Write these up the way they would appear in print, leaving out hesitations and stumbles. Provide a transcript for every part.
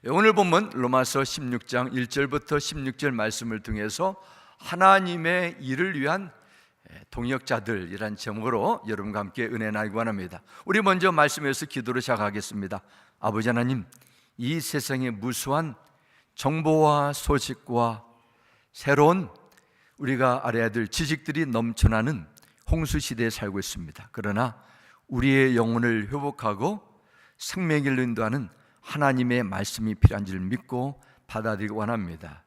오늘 본문 로마서 16장 1절부터 16절 말씀을 통해서 하나님의 일을 위한 동역자들이란 제목으로 여러분과 함께 은혜 나누기 원합니다. 우리 먼저 말씀에서 기도로 시작하겠습니다. 아버지 하나님, 이 세상의 무수한 정보와 소식과 새로운 우리가 알아야 될 지식들이 넘쳐나는 홍수시대에 살고 있습니다. 그러나 우리의 영혼을 회복하고 생명을 인도하는 하나님의 말씀이 필요한 줄 믿고 받아들이기 원합니다.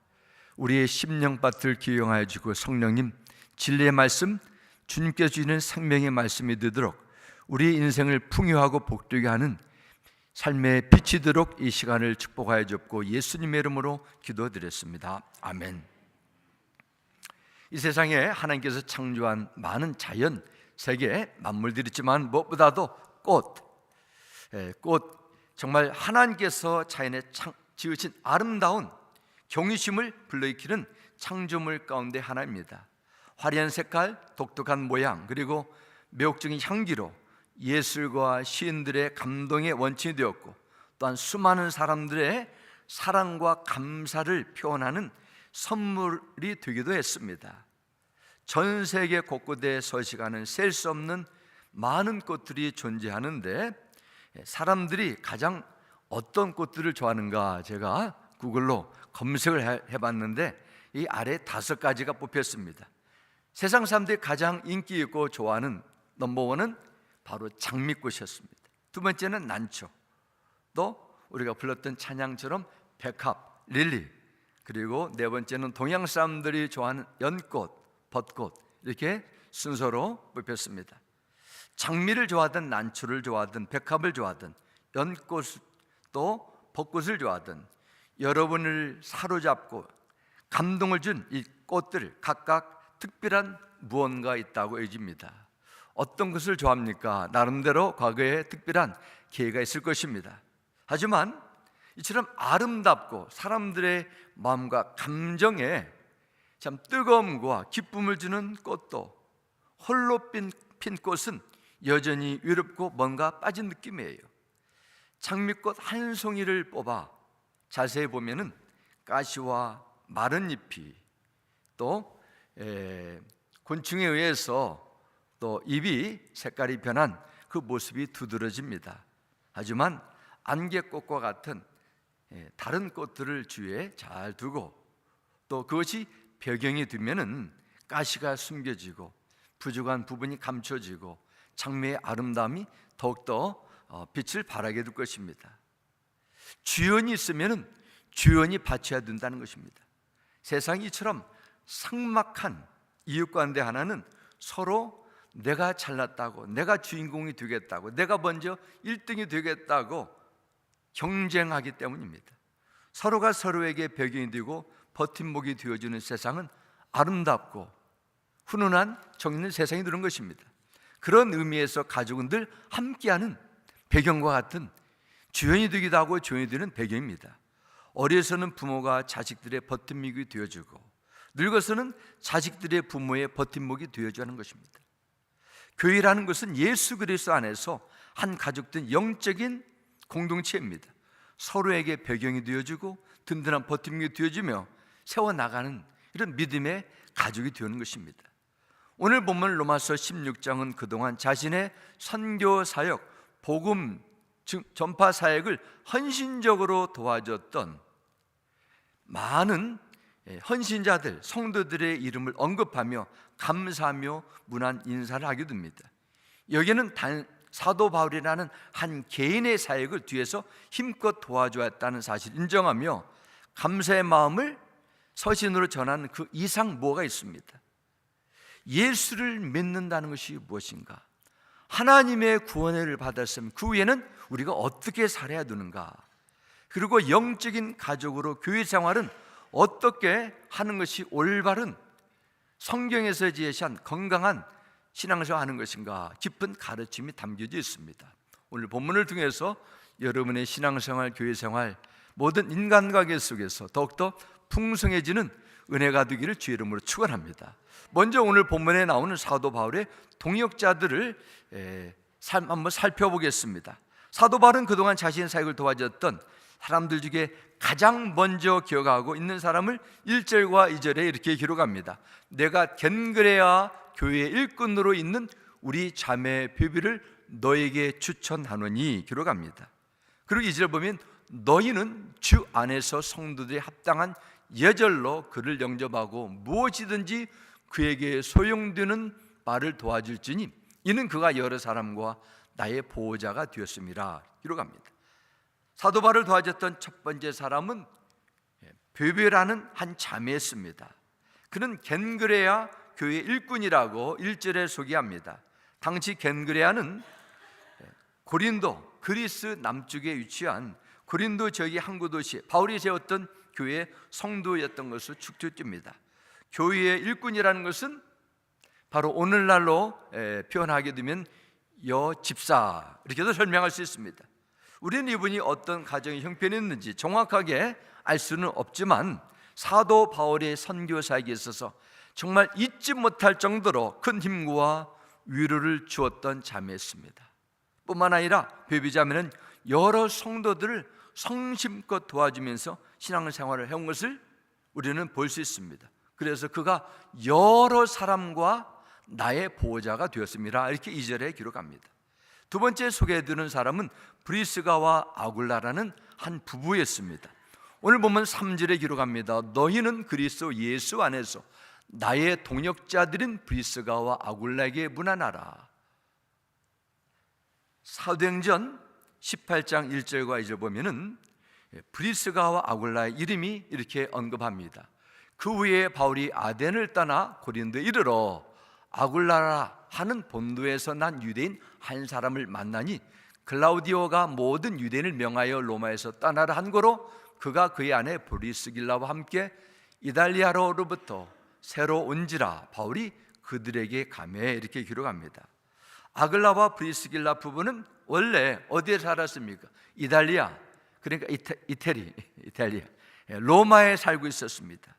우리의 심령밭을 기용하여 주고 성령님, 진리의 말씀, 주님께서 주시는 생명의 말씀이 되도록 우리의 인생을 풍요하고 복되게 하는 삶의 빛이 되도록 이 시간을 축복하여 주옵고 예수님의 이름으로 기도드렸습니다. 아멘. 이 세상에 하나님께서 창조한 많은 자연, 세계, 만물들이 있지만 무엇보다도 꽃, 정말 하나님께서 자연에 지으신 아름다운 경이심을 불러일으키는 창조물 가운데 하나입니다. 화려한 색깔, 독특한 모양, 그리고 매혹적인 향기로 예술과 시인들의 감동의 원천이 되었고, 또한 수많은 사람들의 사랑과 감사를 표현하는 선물이 되기도 했습니다. 전 세계 곳곳에 서식하는 셀 수 없는 많은 꽃들이 존재하는데, 사람들이 가장 어떤 꽃들을 좋아하는가 제가 구글로 검색을 해봤는데 이 아래 5가지가 뽑혔습니다. 세상 사람들이 가장 인기 있고 좋아하는 넘버원은 바로 장미꽃이었습니다. 두 번째는 난초, 또 우리가 불렀던 찬양처럼 백합, 릴리, 그리고 네 번째는 동양 사람들이 좋아하는 연꽃, 벚꽃, 이렇게 순서로 뽑혔습니다. 장미를 좋아하든 난초를 좋아하든 백합을 좋아하든 연꽃 또 벚꽃을 좋아하든 여러분을 사로잡고 감동을 준 이 꽃들 각각 특별한 무언가 있다고 여깁니다. 어떤 것을 좋아합니까? 나름대로 과거에 특별한 계기가 있을 것입니다. 하지만 이처럼 아름답고 사람들의 마음과 감정에 참 뜨거움과 기쁨을 주는 꽃도 홀로 핀 꽃은 여전히 외롭고 뭔가 빠진 느낌이에요. 장미꽃 한 송이를 뽑아 자세히 보면은 가시와 마른 잎이 또 곤충에 의해서 또 잎이 색깔이 변한 그 모습이 두드러집니다. 하지만 안개꽃과 같은 다른 꽃들을 주위에 잘 두고 또 그것이 배경이 되면은 가시가 숨겨지고 부족한 부분이 감춰지고 장미의 아름다움이 더욱더 빛을 발하게 될 것입니다. 주연이 있으면 주연이 받쳐야 된다는 것입니다. 세상이 이처럼 삭막한 이유 가운데 하나는 서로 내가 잘났다고, 내가 주인공이 되겠다고, 내가 먼저 1등이 되겠다고 경쟁하기 때문입니다. 서로가 서로에게 배경이 되고 버팀목이 되어주는 세상은 아름답고 훈훈한 정 있는 세상이 되는 것입니다. 그런 의미에서 가족은 늘 함께하는 배경과 같은 주연이 되기도 하고 조연이 되는 배경입니다. 어려서는 부모가 자식들의 버팀목이 되어주고 늙어서는 자식들의 부모의 버팀목이 되어주는 것입니다. 교회라는 것은 예수 그리스도 안에서 한 가족된 영적인 공동체입니다. 서로에게 배경이 되어주고 든든한 버팀목이 되어주며 세워나가는 이런 믿음의 가족이 되는 것입니다. 오늘 본문 로마서 16장은 그동안 자신의 선교 사역, 복음 전파 사역을 헌신적으로 도와줬던 많은 헌신자들, 성도들의 이름을 언급하며 감사하며 문안 인사를 하게 됩니다. 여기는 사도 바울이라는 한 개인의 사역을 뒤에서 힘껏 도와주었다는 사실을 인정하며 감사의 마음을 서신으로 전하는 그 이상 뭐가 있습니다. 예수를 믿는다는 것이 무엇인가? 하나님의 구원을 받았으면 그 후에는 우리가 어떻게 살아야 되는가? 그리고 영적인 가족으로 교회 생활은 어떻게 하는 것이 올바른 성경에서 제시한 건강한 신앙생활 하는 것인가? 깊은 가르침이 담겨져 있습니다. 오늘 본문을 통해서 여러분의 신앙생활, 교회생활, 모든 인간관계 속에서 더욱더 풍성해지는 은혜가 되기를 주의 이름으로 축원합니다. 먼저 오늘 본문에 나오는 사도 바울의 동역자들을 삶 한번 살펴보겠습니다. 사도 바울은 그동안 자신의 사역을 도와줬던 사람들 중에 가장 먼저 기억하고 있는 사람을 1절과 2절에 이렇게 기록합니다. 내가 겐그레아 교회 일꾼으로 있는 우리 자매 베비를 너에게 추천하노니 기록합니다. 그리고 2절 보면 너희는 주 안에서 성도들이 합당한 예절로 그를 영접하고 무엇이든지 그에게 소용되는 바를 도와줄지니 이는 그가 여러 사람과 나의 보호자가 되었음이라 기록합니다. 사도 바울을 도와줬던 첫 번째 사람은 베베라는 한 자매였습니다. 그는 겐그레아 교회 일꾼이라고 1절에 소개합니다. 당시 겐그레아는 고린도, 그리스 남쪽에 위치한 고린도 지역의 항구 도시, 바울이 세웠던 교회의 성도였던 것을 축적됩니다. 교회의 일꾼이라는 것은 바로 오늘날로 표현하게 되면 여집사 이렇게도 설명할 수 있습니다. 우리는 이분이 어떤 가정의 형편이었는지 정확하게 알 수는 없지만 사도 바울의 선교사에게 있어서 정말 잊지 못할 정도로 큰 힘과 위로를 주었던 자매였습니다. 뿐만 아니라 베비자매는 여러 성도들을 성심껏 도와주면서 신앙생활을 해온 것을 우리는 볼 수 있습니다. 그래서 그가 여러 사람과 나의 보호자가 되었습니다. 이렇게 2절에 기록합니다. 두 번째 소개해드리는 사람은 브리스가와 아굴라라는 한 부부였습니다. 오늘 보면 3절에 기록합니다. 너희는 그리스도 예수 안에서 나의 동역자들인 브리스가와 아굴라에게 문안하라. 사도행전 18장 1절과 2절 보면은 브리스가와 아굴라의 이름이 이렇게 언급합니다. 그 후에 바울이 아덴을 떠나 고린도에 이르러 아굴라라 하는 본도에서 난 유대인 한 사람을 만나니 글라우디오가 모든 유대인을 명하여 로마에서 떠나라 한 거로 그가 그의 아내 브리스길라와 함께 이달리아로부터 새로 온지라 바울이 그들에게 가매 이렇게 기록합니다. 아글라와 브리스길라 부부는 원래 어디에 살았습니까? 이탈리아, 그러니까 이탈리아 로마에 살고 있었습니다.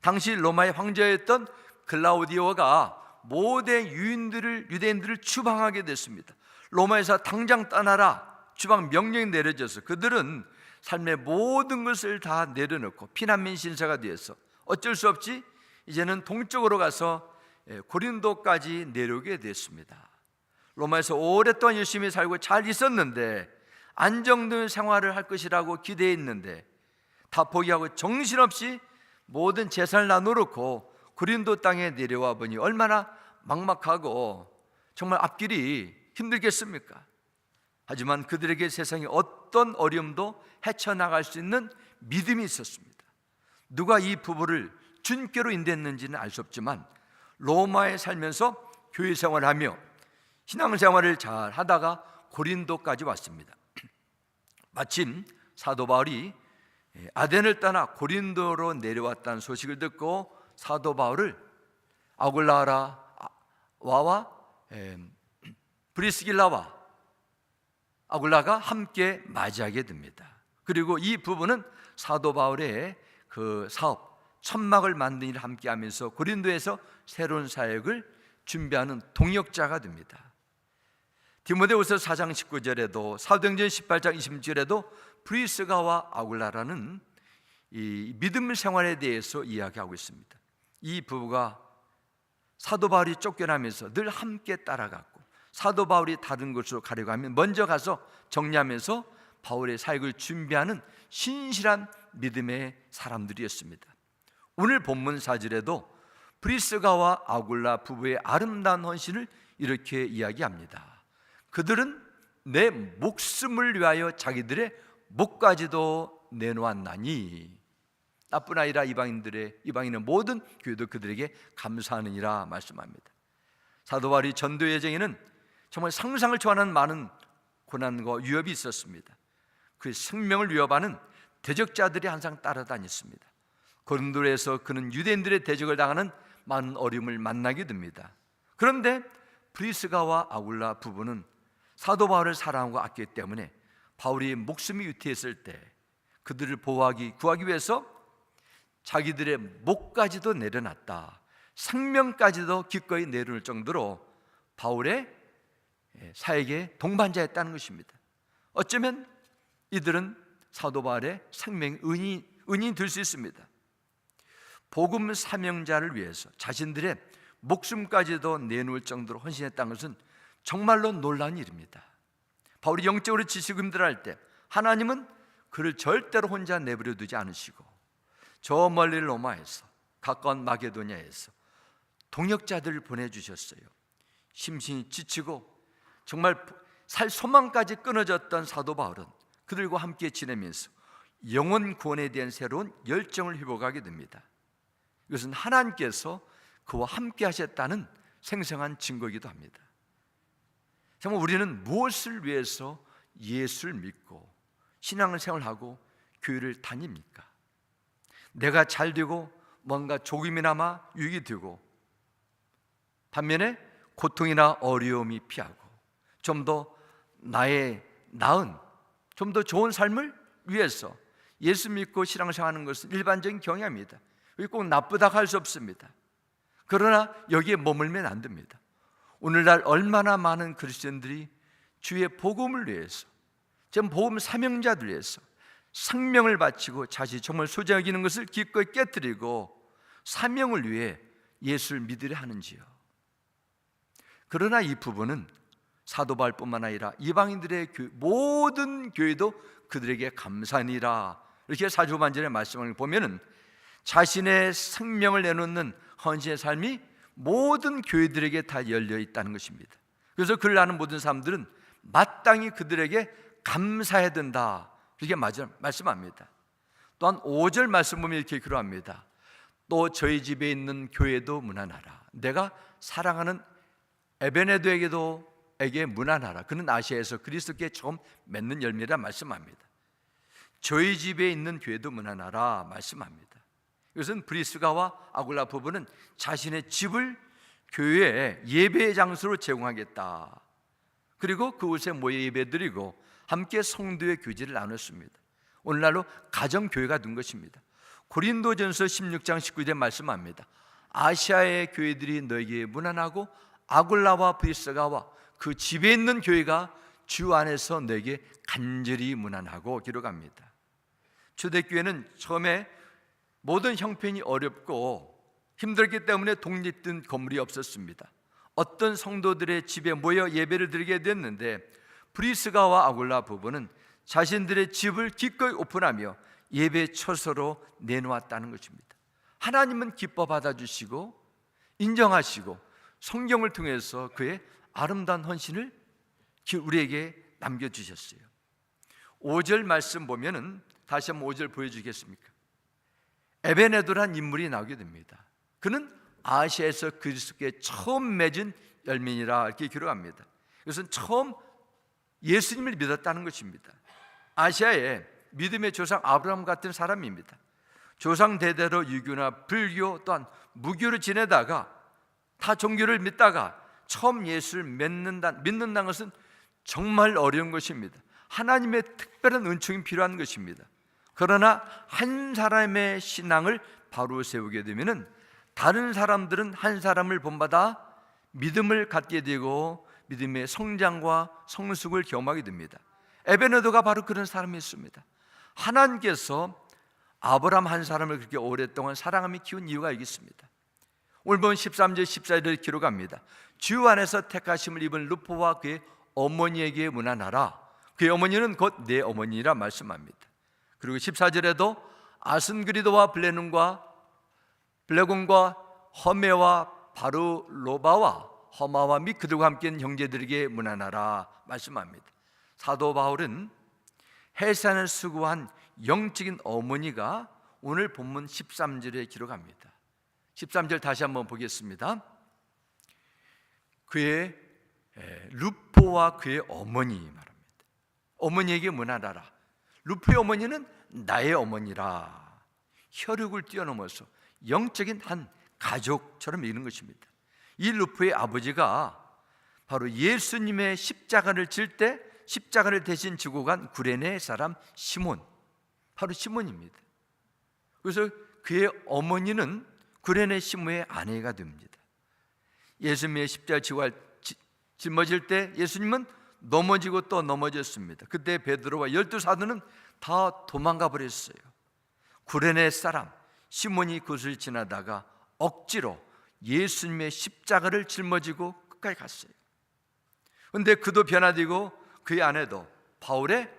당시 로마의 황제였던 글라우디오가 모든 유대인들을 추방하게 됐습니다. 로마에서 당장 떠나라 추방 명령이 내려져서 그들은 삶의 모든 것을 다 내려놓고 피난민 신세가 되어서 어쩔 수 없이 이제는 동쪽으로 가서 고린도까지 내려오게 됐습니다. 로마에서 오랫동안 열심히 살고 잘 있었는데 안정된 생활을 할 것이라고 기대했는데 다 포기하고 정신없이 모든 재산을 나눠놓고 고린도 땅에 내려와 보니 얼마나 막막하고 정말 앞길이 힘들겠습니까? 하지만 그들에게 세상에 어떤 어려움도 헤쳐나갈 수 있는 믿음이 있었습니다. 누가 이 부부를 주님께로 인도했는지는 알 수 없지만 로마에 살면서 교회 생활하며 신앙생활을 잘 하다가 고린도까지 왔습니다. 마침 사도 바울이 아덴을 떠나 고린도로 내려왔다는 소식을 듣고 사도 바울을 아굴라와 브리스길라와 아굴라가 함께 맞이하게 됩니다. 그리고 이 부부는 사도 바울의 그 사업 천막을 만드는 일을 함께 하면서 고린도에서 새로운 사역을 준비하는 동역자가 됩니다. 디모데후서 4장 19절에도 사도행전 18장 20절에도 브리스가와 아굴라라는 이 믿음 생활에 대해서 이야기하고 있습니다. 이 부부가 사도 바울이 쫓겨나면서 늘 함께 따라갔고 사도 바울이 다른 곳으로 가려고 하면 먼저 가서 정리하면서 바울의 사역을 준비하는 신실한 믿음의 사람들이었습니다. 오늘 본문 4절에도 브리스가와 아굴라 부부의 아름다운 헌신을 이렇게 이야기합니다. 그들은 내 목숨을 위하여 자기들의 목까지도 내놓았나니 나뿐 아니라 이방인의 모든 교회도 그들에게 감사하느니라 말씀합니다. 사도 바울이 전도 여정에는 정말 상상을 초월하는 많은 고난과 위협이 있었습니다. 그 생명을 위협하는 대적자들이 항상 따라다녔습니다. 고린도에서 그는 유대인들의 대적을 당하는 많은 어려움을 만나게 됩니다. 그런데 브리스가와 아굴라 부부는 사도 바울을 사랑하고 아꼈기 때문에 바울이 목숨이 위태했을 때 그들을 보호하기 구하기 위해서 자기들의 목까지도 내려놨다. 생명까지도 기꺼이 내려놓을 정도로 바울의 사역에 동반자였다는 것입니다. 어쩌면 이들은 사도 바울의 생명 은인이 될 수 있습니다. 복음 사명자를 위해서 자신들의 목숨까지도 내놓을 정도로 헌신했다는 것은 정말로 놀라운 일입니다. 바울이 영적으로 지치고 힘들어할 때 하나님은 그를 절대로 혼자 내버려 두지 않으시고 저 멀리 로마에서, 가까운 마게도냐에서 동역자들을 보내주셨어요. 심신이 지치고 정말 살 소망까지 끊어졌던 사도 바울은 그들과 함께 지내면서 영혼 구원에 대한 새로운 열정을 회복하게 됩니다. 이것은 하나님께서 그와 함께 하셨다는 생생한 증거이기도 합니다. 정말 우리는 무엇을 위해서 예수를 믿고 신앙생활하고 교회를 다닙니까? 내가 잘 되고 뭔가 조금이나마 유익이 되고 반면에 고통이나 어려움이 피하고 좀 더 나의 나은, 좀 더 좋은 삶을 위해서 예수 믿고 신앙생활하는 것은 일반적인 경향입니다. 꼭 나쁘다고 할 수 없습니다. 그러나 여기에 머물면 안 됩니다. 오늘날 얼마나 많은 그리스도인들이 주의 복음을 위해서, 지금 복음 사명자들 위해서 생명을 바치고 자신이 정말 소중히 여기는 것을 기꺼이 깨뜨리고 사명을 위해 예수를 믿으려 하는지요. 그러나 이 부분은 사도 바울뿐만 아니라 이방인들의 모든 교회도 그들에게 감사하니라, 이렇게 사주반절의 말씀을 보면은 자신의 생명을 내놓는 헌신의 삶이 모든 교회들에게 다 열려 있다는 것입니다. 그래서 그를 아는 모든 사람들은 마땅히 그들에게 감사해야 된다, 이렇게 말씀합니다. 또한 5절 말씀 보면 이렇게 기록합니다. 또 저희 집에 있는 교회도 문안하라. 내가 사랑하는 에베네도에게 문안하라. 그는 아시아에서 그리스도께 처음 맺는 열매라 말씀합니다. 저희 집에 있는 교회도 문안하라 말씀합니다. 이것은 브리스가와 아굴라 부부는 자신의 집을 교회의 예배의 장소로 제공하겠다, 그리고 그곳에 모여 예배드리고 함께 성도의 교제를 나눴습니다. 오늘날로 가정교회가 된 것입니다. 고린도전서 16장 19절에 말씀합니다. 아시아의 교회들이 너에게 문안하고 아굴라와 브리스가와 그 집에 있는 교회가 주 안에서 너에게 간절히 문안하고 기록합니다. 초대교회는 처음에 모든 형편이 어렵고 힘들기 때문에 독립된 건물이 없었습니다. 어떤 성도들의 집에 모여 예배를 드리게 됐는데 브리스가와 아굴라 부부는 자신들의 집을 기꺼이 오픈하며 예배 처소로 내놓았다는 것입니다. 하나님은 기뻐 받아주시고 인정하시고 성경을 통해서 그의 아름다운 헌신을 우리에게 남겨주셨어요. 5절 말씀 보면은 다시 한번 5절 보여주겠습니까? 에베네도란 인물이 나오게 됩니다. 그는 아시아에서 그리스도께 처음 맺은 열매니라, 이렇게 기록합니다. 이것은 처음 예수님을 믿었다는 것입니다. 아시아의 믿음의 조상 아브라함 같은 사람입니다. 조상 대대로 유교나 불교 또한 무교를 지내다가 타 종교를 믿다가 처음 예수를 믿는다는 것은 정말 어려운 것입니다. 하나님의 특별한 은총이 필요한 것입니다. 그러나 한 사람의 신앙을 바로 세우게 되면은 다른 사람들은 한 사람을 본받아 믿음을 갖게 되고 믿음의 성장과 성숙을 경험하게 됩니다. 에베네도가 바로 그런 사람이었습니다. 하나님께서 아브라함 한 사람을 그렇게 오랫동안 사랑하며 키운 이유가 여기 있습니다. 오늘 본 13절 14절을 기록합니다. 주 안에서 택하심을 입은 루포와 그의 어머니에게 문안하라. 그의 어머니는 곧 내 어머니라 말씀합니다. 그리고 14절에도 아슨그리도와 블레곤과 허메와 바르로바와 허마와 및 그들과 함께 있는 형제들에게 문안하라 말씀합니다. 사도 바울은 해산을 수고한 영적인 어머니가 오늘 본문 13절에 기록합니다. 13절 다시 한번 보겠습니다. 그의 루포와 그의 어머니 말합니다. 어머니에게 문안하라. 루포의 어머니는 나의 어머니라. 혈육을 뛰어넘어서 영적인 한 가족처럼 이르는 것입니다. 이 루포의 아버지가 바로 예수님의 십자가를 질 때 십자가를 대신 지고 간 구레네 사람 시몬, 바로 시몬입니다. 그래서 그의 어머니는 구레네 시몬의 아내가 됩니다. 예수님의 십자가 지고 짊어질 때 예수님은 넘어지고 또 넘어졌습니다. 그때 베드로와 12 사도는 다 도망가 버렸어요. 구레네 사람 시몬이 그것을 지나다가 억지로 예수님의 십자가를 짊어지고 끝까지 갔어요. 그런데 그도 변화되고 그의 아내도 바울의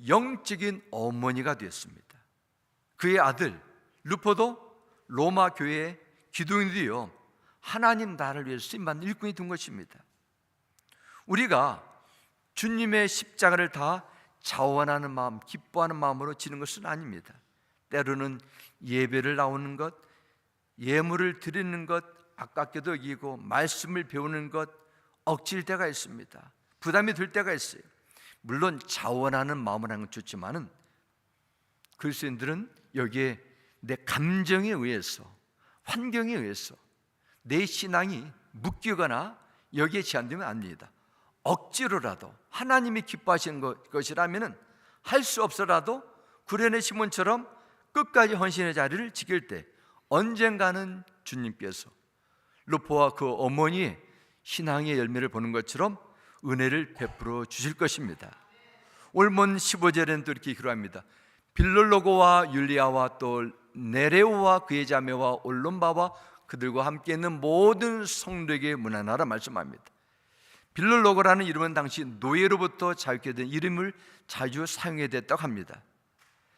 영적인 어머니가 되었습니다. 그의 아들 루포도 로마 교회의 기둥이 되어 하나님 나라를 위해서 쓰임받는 일꾼이 된 것입니다. 우리가 주님의 십자가를 다 자원하는 마음, 기뻐하는 마음으로 지는 것은 아닙니다. 때로는 예배를 나오는 것, 예물을 드리는 것 아깝게도 여기고 말씀을 배우는 것 억지일 때가 있습니다. 부담이 될 때가 있어요. 물론 자원하는 마음을 하는 건 좋지만은 그리스도인들은 여기에 내 감정에 의해서, 환경에 의해서 내 신앙이 묶이거나 여기에 제한되면 안 됩니다. 억지로라도 하나님이 기뻐하시는 것이라면 할 수 없어라도 구레네 시몬처럼 끝까지 헌신의 자리를 지킬 때 언젠가는 주님께서 루포와 그 어머니의 신앙의 열매를 보는 것처럼 은혜를 베풀어 주실 것입니다. 올문 15절에는 또 이렇게 기록합니다. 빌롤로고와 율리아와 또 네레오와 그의 자매와 올론바와 그들과 함께 있는 모든 성도에게 문안하라 말씀합니다. 빌롤로고라는 이름은 당시 노예로부터 자유케 된 이름을 자주 사용해 됐다고 합니다.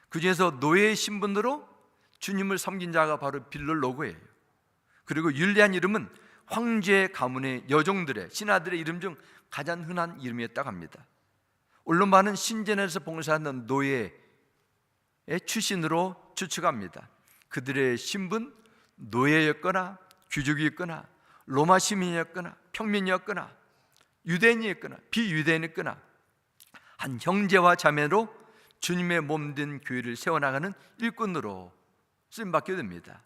그 중에서 노예의 신분으로 주님을 섬긴 자가 바로 빌롤로고예요. 그리고 율리안 이름은 황제 가문의 여종들의 신하들의 이름 중 가장 흔한 이름이었다고 합니다. 올론바는 신전에서 봉사하는 노예의 출신으로 추측합니다. 그들의 신분, 노예였거나 귀족이었거나 로마 시민이었거나 평민이었거나 유대인이었거나 비유대인이었거나 한 형제와 자매로 주님의 몸된 교회를 세워나가는 일꾼으로 쓰임받게 됩니다.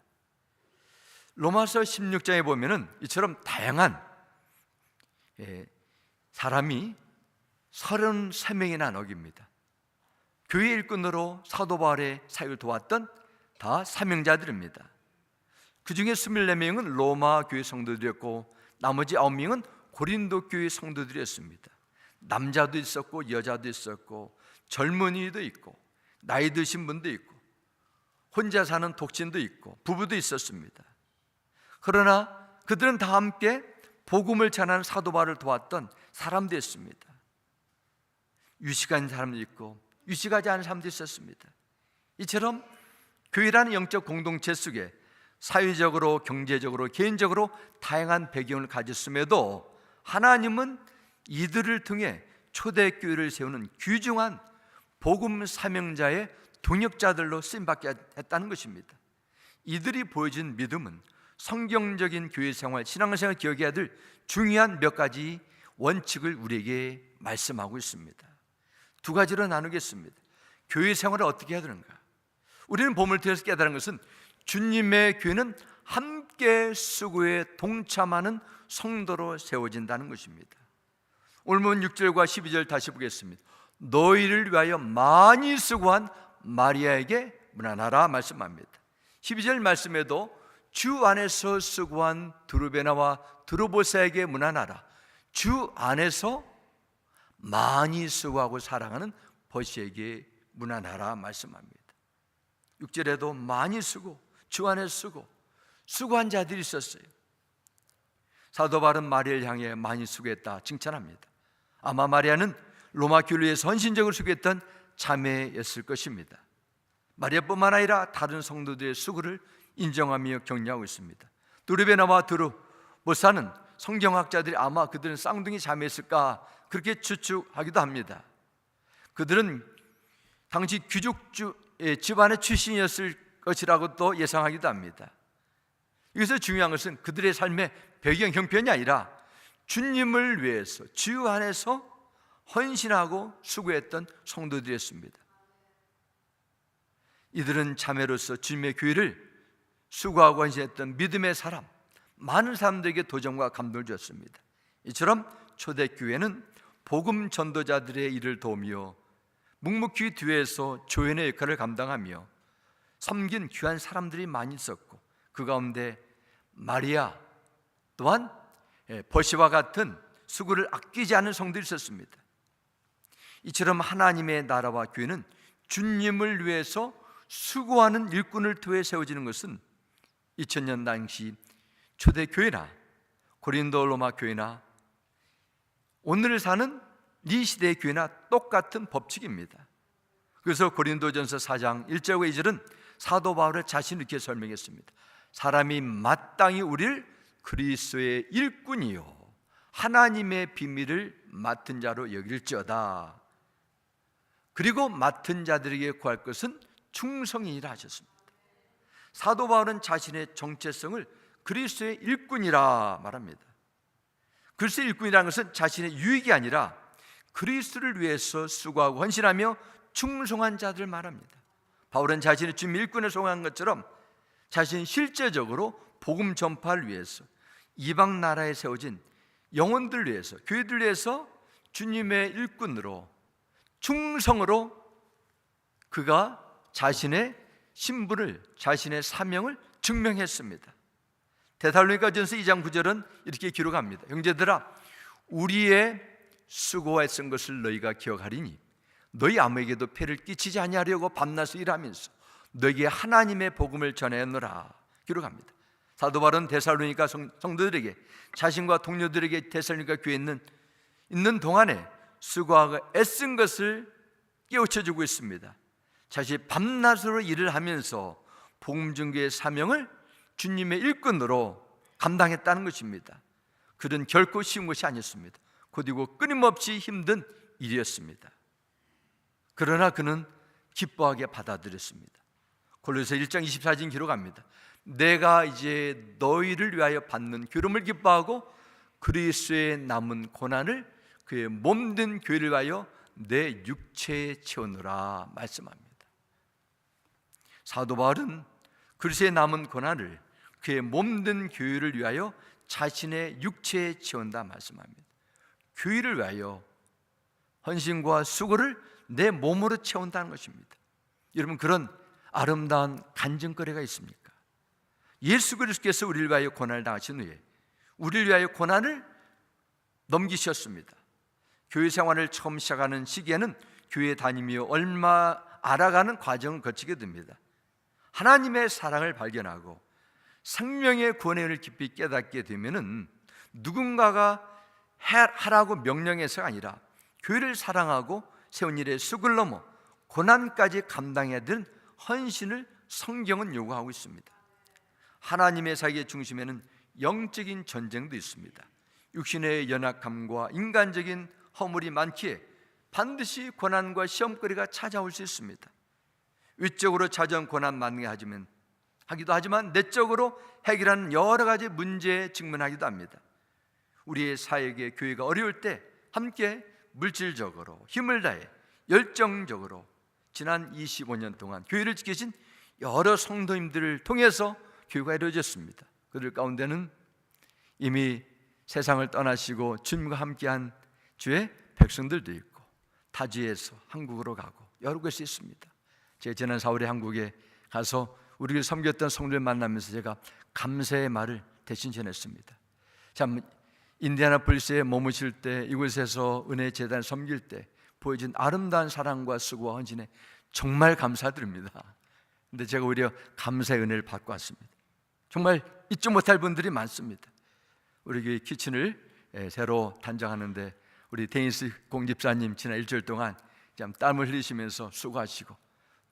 로마서 16장에 보면은 이처럼 다양한 사람이 33명이나 나옵니다. 교회 일꾼으로 사도 바울의 사역을 도왔던 다 사명자들입니다. 그 중에 24명은 로마 교회 성도들이었고 나머지 9명은 고린도 교회 성도들이었습니다. 남자도 있었고 여자도 있었고 젊은이도 있고 나이 드신 분도 있고 혼자 사는 독신도 있고 부부도 있었습니다. 그러나 그들은 다 함께 복음을 전하는 사도 바울을 도왔던 사람들이었습니다. 유식한 사람도 있고 유식하지 않은 사람도 있었습니다. 이처럼 교회라는 영적 공동체 속에 사회적으로, 경제적으로, 개인적으로 다양한 배경을 가졌음에도 하나님은 이들을 통해 초대교회를 세우는 귀중한 복음 사명자의 동역자들로 쓰임받게 했다는 것입니다. 이들이 보여준 믿음은 성경적인 교회 생활, 신앙생활 기억해야 될 중요한 몇 가지 원칙을 우리에게 말씀하고 있습니다. 두 가지로 나누겠습니다. 교회 생활을 어떻게 해야 되는가? 우리는 본문을 통해서 깨달은 것은 주님의 교회는 함께 수고에 동참하는 성도로 세워진다는 것입니다. 오늘 본 6절과 12절 다시 보겠습니다. 너희를 위하여 많이 수고한 마리아에게 문안하라 말씀합니다. 12절 말씀에도 주 안에서 수고한 드루베나와 드루보사에게 문안하라. 주 안에서 많이 수고하고 사랑하는 버시에게 문안하라 말씀합니다. 6절에도 많이 수고, 주 안에 수고한 자들이 있었어요. 사도 바울은 마리아를 향해 많이 수고했다 칭찬합니다. 아마 마리아는 로마 교회를 위해서 헌신적으로 수고했던 자매였을 것입니다. 마리아뿐만 아니라 다른 성도들의 수고를 인정하며 격려하고 있습니다. 드루베나와 드루보사는 성경학자들이 아마 그들은 쌍둥이 자매였을까 그렇게 추측하기도 합니다. 그들은 당시 귀족 집안의 출신이었을 것이라고 또 예상하기도 합니다. 여기서 중요한 것은 그들의 삶의 배경 형편이 아니라 주님을 위해서 주 안에서 헌신하고 수고했던 성도들이었습니다. 이들은 자매로서 주님의 교회를 수고하고 헌신했던 믿음의 사람, 많은 사람들에게 도전과 감동을 주었습니다. 이처럼 초대교회는 복음 전도자들의 일을 도우며 묵묵히 뒤에서 조연의 역할을 감당하며 섬긴 귀한 사람들이 많이 있었고 그 가운데 마리아 또한 버시와 같은 수고를 아끼지 않은 성들이 있었습니다. 이처럼 하나님의 나라와 교회는 주님을 위해서 수고하는 일꾼을 통해 세워지는 것은 2000년 당시 초대 교회나 고린도 로마 교회나 오늘 사는 이 시대의 교회나 똑같은 법칙입니다. 그래서 고린도전서 4장 1절과 2절은 사도 바울의 자신을 이렇게 설명했습니다. 사람이 마땅히 우리를 그리스도의 일꾼이요 하나님의 비밀을 맡은 자로 여길지어다. 그리고 맡은 자들에게 구할 것은 충성이라 하셨습니다. 사도 바울은 자신의 정체성을 그리스도의 일꾼이라 말합니다. 그리스도의 일꾼이라는 것은 자신의 유익이 아니라 그리스도를 위해서 수고하고 헌신하며 충성한 자들을 말합니다. 바울은 자신의 주님 일꾼에 속한 것처럼 자신이 실제적으로 복음 전파를 위해서 이방 나라에 세워진 영혼들 위해서, 교회들 위해서 주님의 일꾼으로 충성으로 그가 자신의 신분을, 자신의 사명을 증명했습니다. 데살로니가전서 2장 9절은 이렇게 기록합니다. 형제들아, 우리의 수고와 애쓴 것을 너희가 기억하리니 너희 아무에게도 폐를 끼치지 아니하려고 밤낮을 일하면서 너희에게 하나님의 복음을 전하였노라 기록합니다. 사도 바울은 데살로니가 성도들에게, 자신과 동료들에게 데살로니가 교회에 있는 동안에 수고하고 애쓴 것을 깨우쳐주고 있습니다. 자신이 밤낮으로 일을 하면서 복음 전개의 사명을 주님의 일꾼으로 감당했다는 것입니다. 그는 결코 쉬운 것이 아니었습니다. 곧이고 끊임없이 힘든 일이었습니다. 그러나 그는 기뻐하게 받아들였습니다. 골로새 1장 24절 기록합니다. 내가 이제 너희를 위하여 받는 기름을 기뻐하고 그리스도의 남은 고난을 그의 몸된 교회를 위하여 내 육체에 채우노라 말씀합니다. 사도 바울은 그리스도의 남은 고난을 그의 몸된 교회를 위하여 자신의 육체에 채운다 말씀합니다. 교회를 위하여 헌신과 수고를 내 몸으로 채운다는 것입니다. 여러분, 그런 아름다운 간증거리가 있습니까? 예수 그리스도께서 우리를 위하여 고난을 당하신 후에 우리를 위하여 고난을 넘기셨습니다. 교회 생활을 처음 시작하는 시기에는 교회 다니며 얼마 알아가는 과정을 거치게 됩니다. 하나님의 사랑을 발견하고 생명의 구원의 은혜를 깊이 깨닫게 되면은 누군가가 하라고 명령해서가 아니라 교회를 사랑하고 세운 일에 쑥을 넘어 고난까지 감당해야 되는 헌신을 성경은 요구하고 있습니다. 하나님의 사역의 중심에는 영적인 전쟁도 있습니다. 육신의 연약함과 인간적인 허물이 많기에 반드시 고난과 시험거리가 찾아올 수 있습니다. 위적으로 찾아온 고난 만나게 하기도 하지만 내적으로 해결하는 여러 가지 문제에 직면하기도 합니다. 우리의 사역의 교회가 어려울 때 함께 물질적으로 힘을 다해 열정적으로 지난 25년 동안 교회를 지키신 여러 성도님들을 통해서 교회가 이루어졌습니다. 그들 가운데는 이미 세상을 떠나시고 주님과 함께한 주의 백성들도 있고 타지에서 한국으로 가고 여러 곳이 있습니다. 제가 지난 4월에 한국에 가서 우리를 섬겼던 성도를 만나면서 제가 감사의 말을 대신 전했습니다. 참, 인디애나폴리스에 머무실 때, 이곳에서 은혜 재단을 섬길 때 보여준 아름다운 사랑과 수고와 헌신에 정말 감사드립니다. 근데 제가 오히려 감사의 은혜를 받고 왔습니다. 정말 잊지 못할 분들이 많습니다. 우리 교회 키친을 새로 단장하는데 우리 데니스 공집사님 지난 일주일 동안 참 땀을 흘리시면서 수고하시고,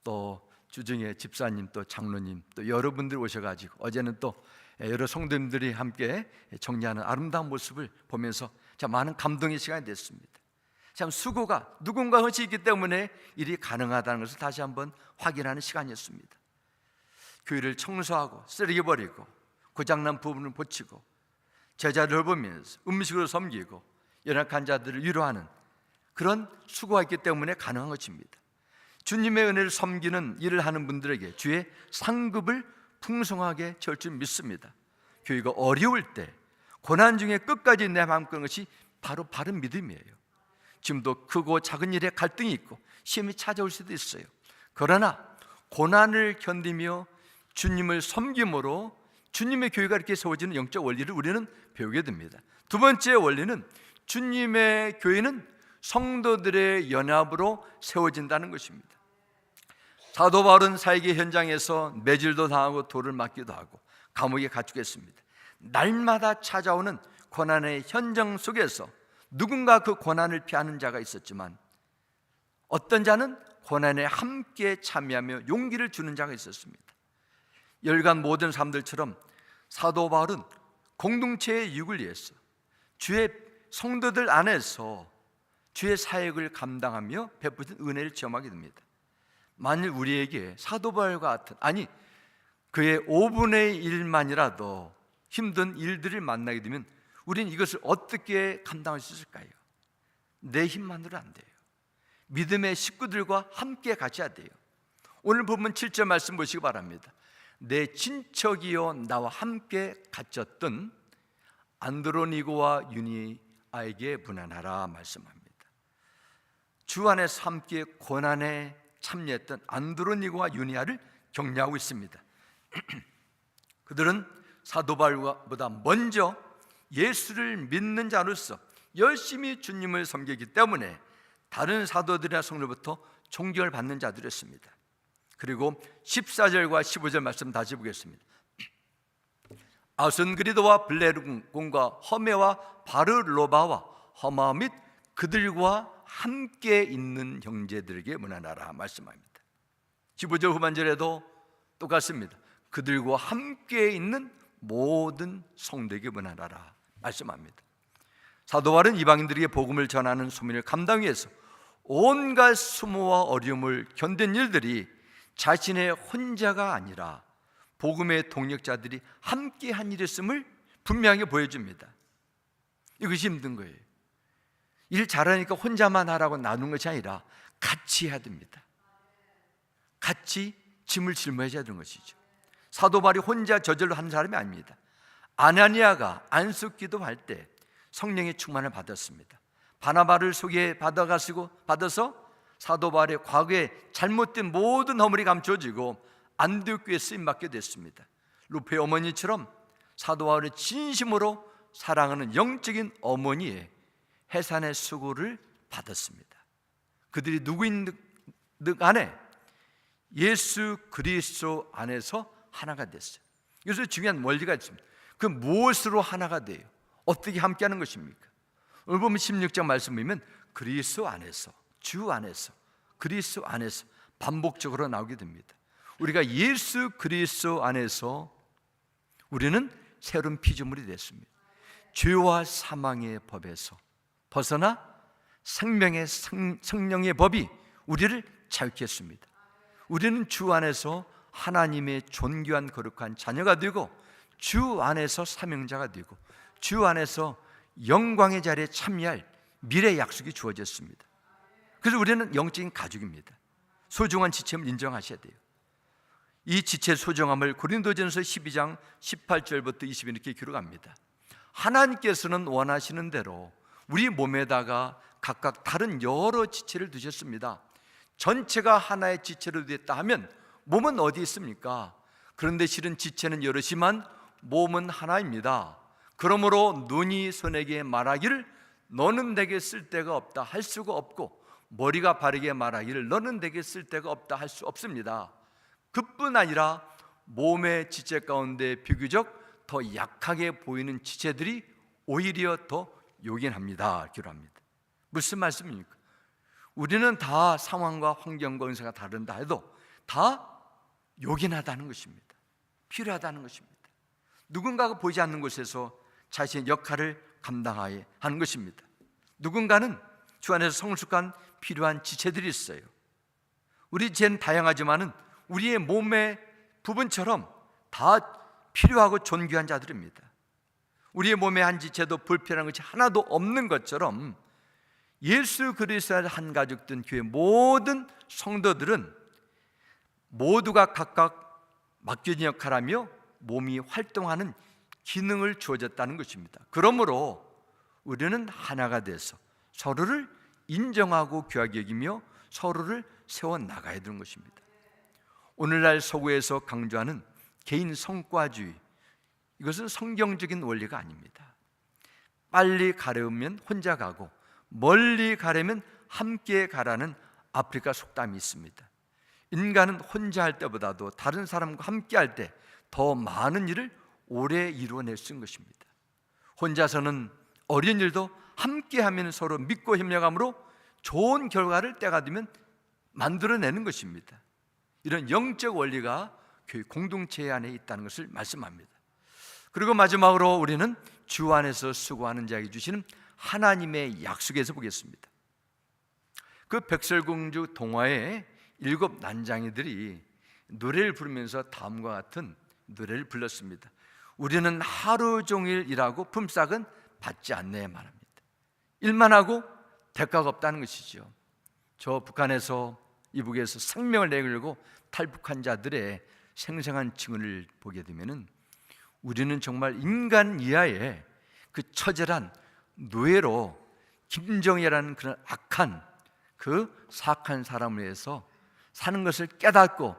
또 주중에 집사님, 또 장로님, 또 여러분들 오셔가지고 어제는 또 여러 성도님들이 함께 정리하는 아름다운 모습을 보면서 참 많은 감동의 시간이 됐습니다. 참 수고가 누군가 헌신이 있기 때문에 일이 가능하다는 것을 다시 한번 확인하는 시간이었습니다. 교회를 청소하고 쓰레기 버리고 고장난 부분을 고치고 제자를 돌보면서 음식으로 섬기고 연약한 자들을 위로하는 그런 수고가 있기 때문에 가능한 것입니다. 주님의 은혜를 섬기는 일을 하는 분들에게 주의 상급을 풍성하게 줄 줄 믿습니다. 교회가 어려울 때 고난 중에 끝까지 내 마음 끄는 것이 바로 바른 믿음이에요. 지금도 크고 작은 일에 갈등이 있고 시험이 찾아올 수도 있어요. 그러나 고난을 견디며 주님을 섬김으로 주님의 교회가 이렇게 세워지는 영적 원리를 우리는 배우게 됩니다. 두 번째 원리는 주님의 교회는 성도들의 연합으로 세워진다는 것입니다. 사도 바울은 사역의 현장에서 매질도 당하고 돌을 맞기도 하고 감옥에 갇히겠습니다. 날마다 찾아오는 고난의 현장 속에서 누군가 그 고난을 피하는 자가 있었지만 어떤 자는 고난에 함께 참여하며 용기를 주는 자가 있었습니다. 열간 모든 사람들처럼 사도 바울은 공동체의 유익을 위해서 주의 성도들 안에서 주의 사역을 감당하며 베푸신 은혜를 체험하게 됩니다. 만일 우리에게 사도 바울과 같은, 아니 그의 5분의 1만이라도 힘든 일들을 만나게 되면 우리는 이것을 어떻게 감당할 수 있을까요? 내 힘만으로 안 돼요. 믿음의 식구들과 함께 가셔야 돼요. 오늘 본문 7절 말씀 보시기 바랍니다. 내 친척이요 나와 함께 갇혔던 안드로니고와 유니아에게 문안하라 말씀합니다. 주 안에서 함께 고난에 참여했던 안드로니고와 유니아를 격려하고 있습니다. 그들은 사도 바울보다 먼저 예수를 믿는 자로서 열심히 주님을 섬기기 때문에 다른 사도들이나 성도로부터 존경을 받는 자들이었습니다. 그리고 14절과 15절 말씀 다시 보겠습니다. 아순그리도와 블레르곤과 허메와 바르로바와 허마 및 그들과 함께 있는 형제들에게 문안하라 말씀합니다. 15절 후반절에도 똑같습니다. 그들과 함께 있는 모든 성도에게 문안하라 말씀합니다. 사도 바울은 이방인들에게 복음을 전하는 소민을 감당 위해서 온갖 수모와 어려움을 견딘 일들이 자신의 혼자가 아니라 복음의 동력자들이 함께 한 일이었음을 분명하게 보여줍니다. 이것이 힘든 거예요. 일 잘하니까 혼자만 하라고 나누는 것이 아니라 같이 해야 됩니다. 같이 짐을 짊어져야 되는 것이죠. 사도 바울이 혼자 저절로 한 사람이 아닙니다. 아나니아가 안수 기도할 때 성령의 충만을 받았습니다. 바나바를 받아서 사도 바울의 과거에 잘못된 모든 허물이 감춰지고 안디옥 교회에 쓰임받게 됐습니다. 루페 어머니처럼 사도 바울의 진심으로 사랑하는 영적인 어머니의 해산의 수고를 받았습니다. 그들이 누구인 듯 간에 예수 그리스도 안에서 하나가 됐어요. 여기서 중요한 원리가 있습니다. 그 무엇으로 하나가 돼요? 어떻게 함께하는 것입니까? 오늘 보면 16장 말씀 보면 그리스도 안에서, 주 안에서, 그리스도 안에서 반복적으로 나오게 됩니다. 우리가 예수 그리스도 안에서 우리는 새로운 피조물이 됐습니다. 죄와 사망의 법에서 벗어나 생명의 성령의 법이 우리를 자유케 했습니다. 우리는 주 안에서 하나님의 존귀한 거룩한 자녀가 되고 주 안에서 사명자가 되고 주 안에서 영광의 자리에 참여할 미래 약속이 주어졌습니다. 그래서 우리는 영적인 가족입니다. 소중한 지체임을 인정하셔야 돼요. 이 지체의 소중함을 고린도전서 12장 18절부터 20절 이렇게 기록합니다. 하나님께서는 원하시는 대로 우리 몸에다가 각각 다른 여러 지체를 두셨습니다. 전체가 하나의 지체로 됐다 하면 몸은 어디 있습니까? 그런데 실은 지체는 여럿이지만 몸은 하나입니다. 그러므로 눈이 손에게 말하기를 너는 내게 쓸데가 없다 할 수가 없고 머리가 바르게 말하기를 너는 내게 쓸데가 없다 할 수 없습니다. 그뿐 아니라 몸의 지체 가운데 비교적 더 약하게 보이는 지체들이 오히려 더 요긴합니다. 기록합니다. 무슨 말씀입니까? 우리는 다 상황과 환경과 은사가 다른다 해도 다 요긴하다는 것입니다. 필요하다는 것입니다. 누군가가 보이지 않는 곳에서 자신의 역할을 감당해야 하는 것입니다. 누군가는 주 안에서 성숙한 필요한 지체들이 있어요. 우리 지체는 다양하지만은 우리의 몸의 부분처럼 다 필요하고 존귀한 자들입니다. 우리의 몸의 한 지체도 불필요한 것이 하나도 없는 것처럼 예수 그리스도의 한 가족된 교회 모든 성도들은 모두가 각각 맡겨진 역할하며 몸이 활동하는 기능을 주어졌다는 것입니다. 그러므로 우리는 하나가 돼서 서로를 인정하고 귀하게 여기며 서로를 세워나가야 되는 것입니다. 오늘날 서구에서 강조하는 개인 성과주의, 이것은 성경적인 원리가 아닙니다. 빨리 가려면 혼자 가고 멀리 가려면 함께 가라는 아프리카 속담이 있습니다. 인간은 혼자 할 때보다도 다른 사람과 함께 할 때 더 많은 일을 오래 이루어낼 수 있는 것입니다. 혼자서는 어려운 일도 함께 하면 서로 믿고 협력함으로 좋은 결과를 때가 되면 만들어내는 것입니다. 이런 영적 원리가 교회 공동체 안에 있다는 것을 말씀합니다. 그리고 마지막으로 우리는 주 안에서 수고하는 자에게 주시는 하나님의 약속에서 보겠습니다. 그 백설공주 동화의 7 난장이들이 노래를 부르면서 다음과 같은 노래를 불렀습니다. 우리는 하루 종일 일하고 품삯은 받지 않네 말합니다. 일만 하고 대가가 없다는 것이죠. 저 북한에서 이북에서 생명을 내걸고 탈북한 자들의 생생한 증언을 보게 되면은 우리는 정말 인간 이하의 그 처절한 노예로 김정희라는 그런 악한 그 사악한 사람을 위해서 사는 것을 깨닫고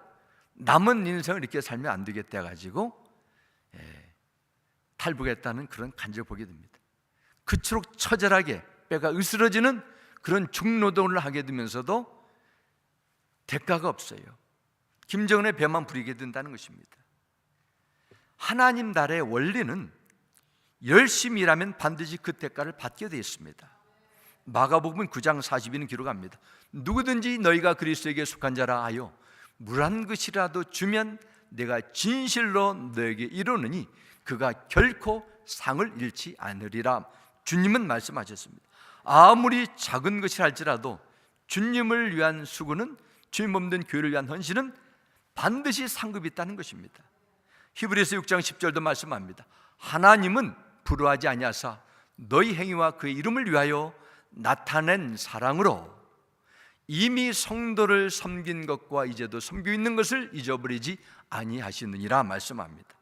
남은 인생을 이렇게 살면 안 되겠다 해가지고 탈북했다는 그런 간증을 보게 됩니다. 그토록 처절하게 뼈가 으스러지는 그런 중노동을 하게 되면서도 대가가 없어요. 김정은의 배만 부리게 된다는 것입니다. 하나님 나라의 원리는 열심히 일하면 반드시 그 대가를 받게 되어 있습니다. 마가복음 9장 40일은 기록합니다. 누구든지 너희가 그리스도에게 속한 자라 하여 물 한 그릇이라도 주면 내가 진실로 너에게 이르노니 그가 결코 상을 잃지 않으리라. 주님은 말씀하셨습니다. 아무리 작은 것이라 할지라도 주님을 위한 수고는, 주님 없는 교회를 위한 헌신은 반드시 상급이 있다는 것입니다. 히브리서 6장 10절도 말씀합니다. 하나님은 불의하지 아니하사 너희 행위와 그의 이름을 위하여 나타낸 사랑으로 이미 성도를 섬긴 것과 이제도 섬기고 있는 것을 잊어버리지 아니하시느니라 말씀합니다.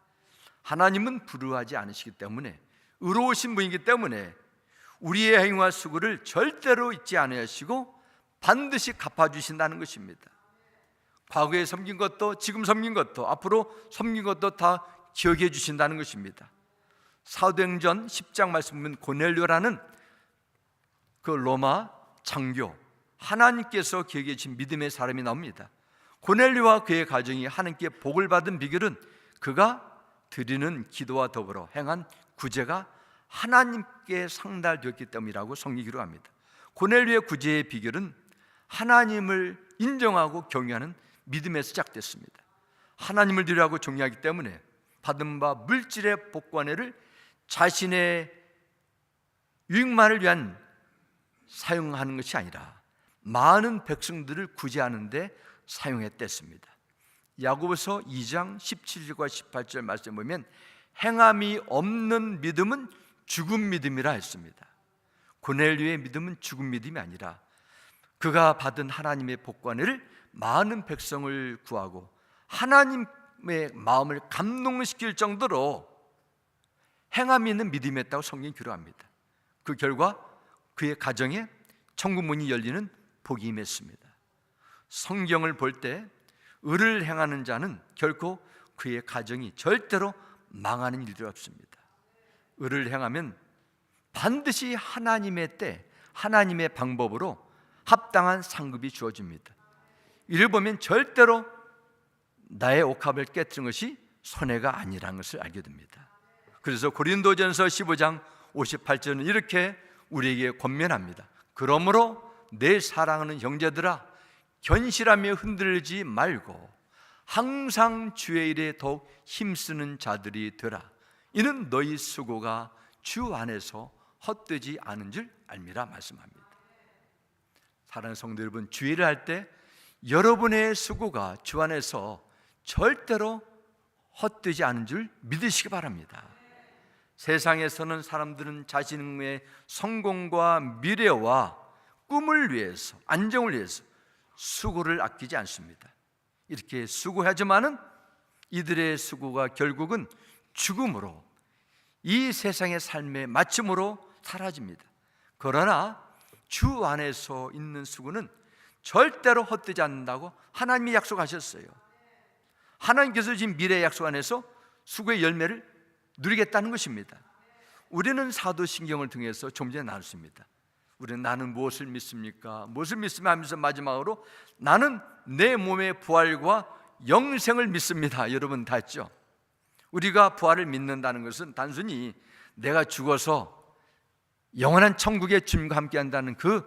하나님은 불의하지 않으시기 때문에, 의로우신 분이기 때문에 우리의 행위와 수고를 절대로 잊지 않으시고 반드시 갚아주신다는 것입니다. 과거에 섬긴 것도, 지금 섬긴 것도, 앞으로 섬긴 것도 다 기억해 주신다는 것입니다. 사도행전 10장 말씀 보면 고넬료라는 그 로마 장교, 하나님께서 기억해 주신 믿음의 사람이 나옵니다. 고넬료와 그의 가정이 하나님께 복을 받은 비결은 그가 드리는 기도와 더불어 행한 구제가 하나님께 상달되었기 때문이라고 성경이 기록합니다. 고넬료의 구제의 비결은 하나님을 인정하고 경외하는 믿음에서 시작됐습니다. 하나님을 두려워하고 존경하기 때문에 받은 바 물질의 복관회를 자신의 유익만을 위한 사용하는 것이 아니라 많은 백성들을 구제하는 데 사용했댔습니다. 야고보서 2장 17절과 18절 말씀 보면 행함이 없는 믿음은 죽은 믿음이라 했습니다. 고넬료의 믿음은 죽은 믿음이 아니라 그가 받은 하나님의 복관회를 많은 백성을 구하고 하나님의 마음을 감동시킬 정도로 행함이 있는 믿음이었다고 성경이 기록합니다. 그 결과 그의 가정에 천국 문이 열리는 복이 임했습니다. 성경을 볼 때 의를 행하는 자는 결코 그의 가정이 절대로 망하는 일이 없습니다. 의를 행하면 반드시 하나님의 때, 하나님의 방법으로 합당한 상급이 주어집니다. 이를 보면 절대로 나의 옥합을 깨뜨린 것이 손해가 아니라는 것을 알게 됩니다. 그래서 고린도전서 15장 58절은 이렇게 우리에게 권면합니다. 그러므로 내 사랑하는 형제들아, 견실하며 흔들리지 말고 항상 주의 일에 더욱 힘쓰는 자들이 되라. 이는 너희 수고가 주 안에서 헛되지 않은 줄 알미라 말씀합니다. 사랑하는 성도 여러분, 주의 일을 할 때 여러분의 수고가 주 안에서 절대로 헛되지 않은 줄 믿으시기 바랍니다. 세상에서는 사람들은 자신의 성공과 미래와 꿈을 위해서, 안정을 위해서 수고를 아끼지 않습니다. 이렇게 수고하지만은 이들의 수고가 결국은 죽음으로, 이 세상의 삶의 마침으로 사라집니다. 그러나 주 안에서 있는 수고는 절대로 헛되지 않는다고 하나님이 약속하셨어요. 하나님께서 지금 미래의 약속 안에서 수고의 열매를 누리겠다는 것입니다. 우리는 사도신경을 통해서 좀 전에 나눴습니다. 우리는 나는 무엇을 믿습니까? 무엇을 믿으며 하면서 마지막으로 나는 내 몸의 부활과 영생을 믿습니다. 여러분 다 했죠? 우리가 부활을 믿는다는 것은 단순히 내가 죽어서 영원한 천국의 주님과 함께 한다는 그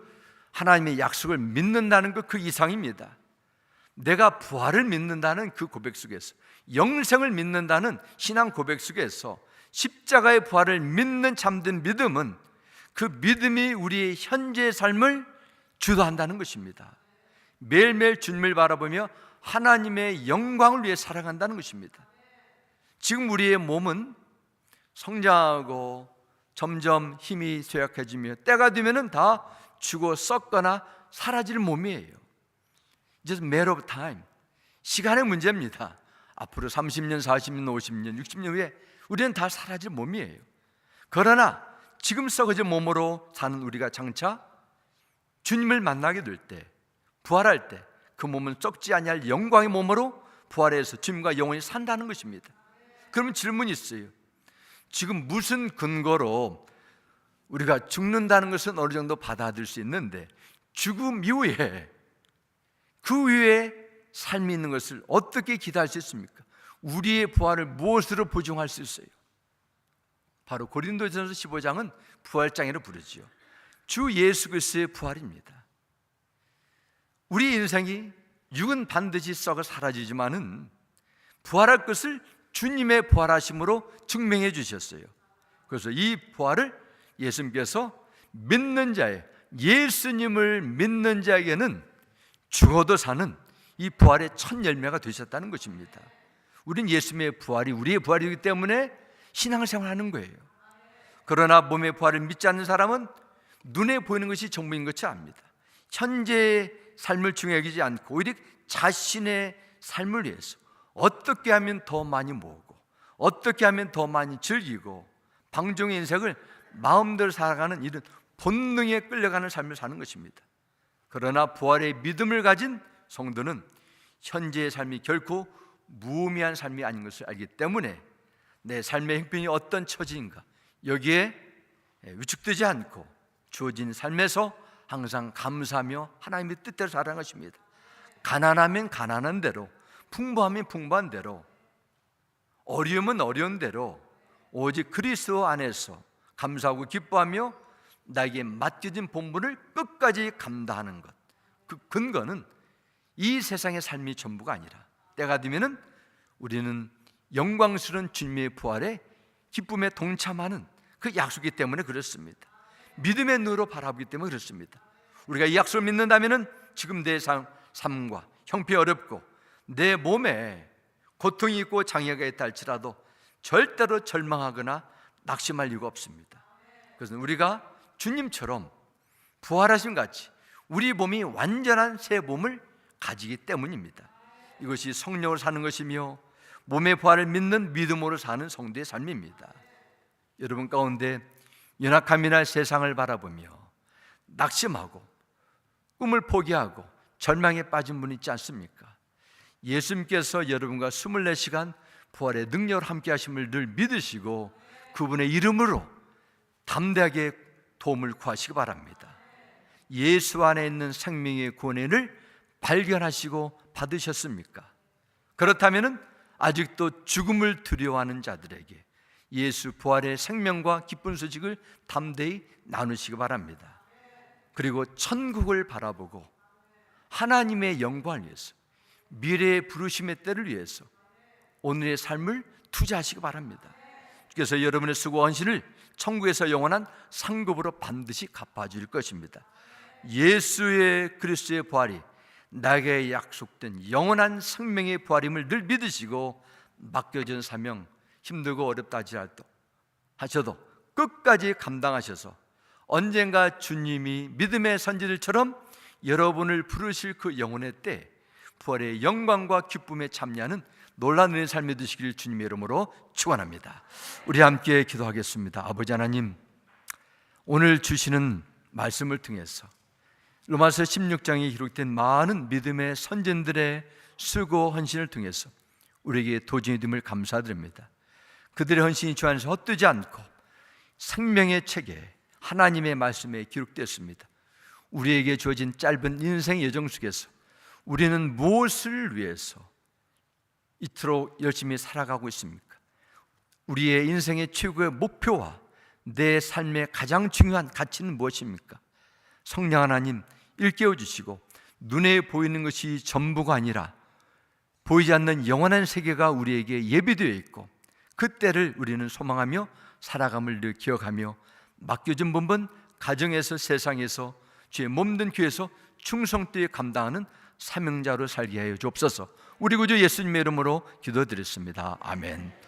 하나님의 약속을 믿는다는 것, 그 이상입니다. 내가 부활을 믿는다는 그 고백 속에서, 영생을 믿는다는 신앙 고백 속에서 십자가의 부활을 믿는 참된 믿음은 그 믿음이 우리의 현재의 삶을 주도한다는 것입니다. 매일매일 주님을 바라보며 하나님의 영광을 위해 살아간다는 것입니다. 지금 우리의 몸은 성장하고 점점 힘이 쇠약해지며 때가 되면 다 죽어 썩거나 사라질 몸이에요. Just a matter of time. 시간의 문제입니다. 앞으로 30년, 40년, 50년, 60년 후에 우리는 다 사라질 몸이에요. 그러나 지금 썩어진 몸으로 사는 우리가 장차 주님을 만나게 될 때, 부활할 때 그 몸은 썩지 아니할 영광의 몸으로 부활해서 주님과 영원히 산다는 것입니다. 그러면 질문이 있어요. 지금 무슨 근거로 우리가 죽는다는 것은 어느 정도 받아들일 수 있는데 죽음 이후에 그 위에 삶이 있는 것을 어떻게 기대할 수 있습니까? 우리의 부활을 무엇으로 보증할 수 있어요? 바로 고린도전서 15장은 부활장이라고 부르지요. 주 예수 그리스도의 부활입니다. 우리 인생이 육은 반드시 썩어 사라지지만은 부활할 것을 주님의 부활하심으로 증명해 주셨어요. 그래서 이 부활을 예수님께서 믿는 자의, 예수님을 믿는 자에게는 죽어도 사는 이 부활의 첫 열매가 되셨다는 것입니다. 우린 예수님의 부활이 우리의 부활이기 때문에 신앙생활을 하는 거예요. 그러나 몸의 부활을 믿지 않는 사람은 눈에 보이는 것이 전부인 것이 아닙니다. 현재의 삶을 중요하게 여기지 않고 오히려 자신의 삶을 위해서 어떻게 하면 더 많이 모으고 어떻게 하면 더 많이 즐기고 방종의 인생을 마음대로 살아가는 이런 본능에 끌려가는 삶을 사는 것입니다. 그러나 부활의 믿음을 가진 성도는 현재의 삶이 결코 무의미한 삶이 아닌 것을 알기 때문에 내 삶의 형편이 어떤 처지인가 여기에 위축되지 않고 주어진 삶에서 항상 감사하며 하나님의 뜻대로 살아가는 것입니다. 가난하면 가난한 대로, 풍부하면 풍부한 대로, 어려우면 어려운 대로 오직 그리스도 안에서 감사하고 기뻐하며 나에게 맡겨진 본분을 끝까지 감당하는 것, 그 근거는 이 세상의 삶이 전부가 아니라 때가 되면은 우리는 영광스러운 주님의 부활에 기쁨에 동참하는 그 약속이기 때문에 그렇습니다. 믿음의 눈으로 바라보기 때문에 그렇습니다. 우리가 이 약속을 믿는다면은 지금 내 삶과 형편이 어렵고 내 몸에 고통이 있고 장애가 있다 할지라도 절대로 절망하거나 낙심할 이유가 없습니다. 그래서 우리가 주님처럼 부활하신 같이 우리 몸이 완전한 새 몸을 가지기 때문입니다. 이것이 성령으로 사는 것이며 몸의 부활을 믿는 믿음으로 사는 성도의 삶입니다. 여러분 가운데 연약함이나 세상을 바라보며 낙심하고 꿈을 포기하고 절망에 빠진 분 있지 않습니까? 예수님께서 여러분과 24시간 부활의 능력을 함께 하심을 늘 믿으시고 그분의 이름으로 담대하게 도움을 구하시기 바랍니다. 예수 안에 있는 생명의 구원을 발견하시고 받으셨습니까? 그렇다면 아직도 죽음을 두려워하는 자들에게 예수 부활의 생명과 기쁜 소식을 담대히 나누시기 바랍니다. 그리고 천국을 바라보고 하나님의 영광을 위해서 미래의 부르심의 때를 위해서 오늘의 삶을 투자하시기 바랍니다. 그래서 여러분의 수고와 헌신을 천국에서 영원한 상급으로 반드시 갚아줄 것입니다. 예수의 그리스도의 부활이 나에게 약속된 영원한 생명의 부활임을 늘 믿으시고 맡겨진 사명 힘들고 어렵다 하셔도 끝까지 감당하셔서 언젠가 주님이 믿음의 선지들처럼 여러분을 부르실 그 영혼의 때 부활의 영광과 기쁨에 참여하는 놀라운 은혜의 삶이 되시길 주님의 이름으로 축원합니다. 우리 함께 기도하겠습니다. 아버지 하나님, 오늘 주시는 말씀을 통해서 로마서 16장에 기록된 많은 믿음의 선진들의 수고 헌신을 통해서 우리에게 도전이 됨을 감사드립니다. 그들의 헌신이 주 안에서 헛되지 않고 생명의 체계 하나님의 말씀에 기록되었습니다. 우리에게 주어진 짧은 인생 여정 속에서 우리는 무엇을 위해서 이토록 열심히 살아가고 있습니까? 우리의 인생의 최고의 목표와 내 삶의 가장 중요한 가치는 무엇입니까? 성령 하나님 일깨워 주시고 눈에 보이는 것이 전부가 아니라 보이지 않는 영원한 세계가 우리에게 예비되어 있고 그 때를 우리는 소망하며 살아감을 늘 기억하며 맡겨진 본분 가정에서 세상에서 주의 몸된 교회에서 충성되게 감당하는 사명자로 살게 하여 주옵소서. 우리 구주 예수님의 이름으로 기도드렸습니다. 아멘.